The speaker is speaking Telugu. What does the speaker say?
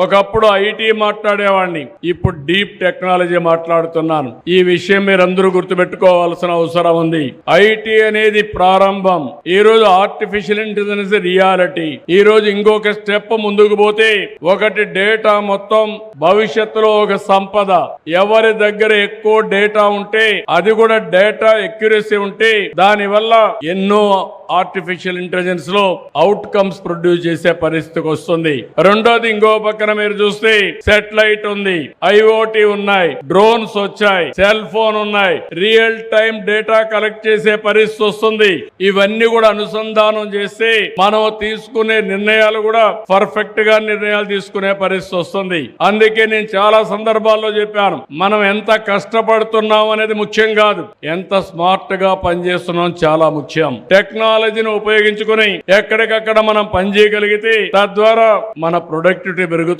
ఒకప్పుడు ఐటీ మాట్లాడేవాడిని, ఇప్పుడు డీప్ టెక్నాలజీ మాట్లాడుతున్నాను. ఈ విషయం మీరందరూ గుర్తుపెట్టుకోవాల్సిన అవసరం ఉంది. ఐటీ అనేది ప్రారంభం. ఈ రోజు ఆర్టిఫిషియల్ ఇంటెలిజెన్స్ రియాలిటీ. ఈ రోజు ఇంకొక స్టెప్ ముందుకు పోతే ఒకటి డేటా మొత్తం భవిష్యత్తులో ఒక సంపద. ఎవరి దగ్గర ఎక్కువ డేటా ఉంటే అది కూడా డేటా ఎక్యురసీ ఉంటే దానివల్ల ఎన్నో ఆర్టిఫిషియల్ ఇంటెలిజెన్స్ లో అవుట్కమ్స్ ప్రొడ్యూస్ చేసే పరిస్థితికి వస్తుంది. రెండోది ఇంకో పక్కన మీరు చూస్తే సెటిలైట్ ఉంది, ఐఓటీ ఉన్నాయి, డ్రోన్స్ వచ్చాయి, సెల్ ఫోన్ ఉన్నాయి, రియల్ టైం డేటా కలెక్ట్ చేసే పరిస్థితి వస్తుంది. ఇవన్నీ కూడా అనుసంధానం చేస్తే మనం తీసుకునే నిర్ణయాలు కూడా పర్ఫెక్ట్ గా నిర్ణయాలు తీసుకునే పరిస్థితి వస్తుంది. అందుకే నేను చాలా సందర్భాల్లో చెప్పాను, మనం ఎంత కష్టపడుతున్నాం అనేది ముఖ్యం కాదు, ఎంత స్మార్ట్ గా పనిచేస్తున్నాం చాలా ముఖ్యం. టెక్నాలజీని ఉపయోగించుకుని ఎక్కడికక్కడ మనం పనిచేయగలిగితే తద్వారా మన ప్రొడక్టివిటీ పెరుగుతుంది.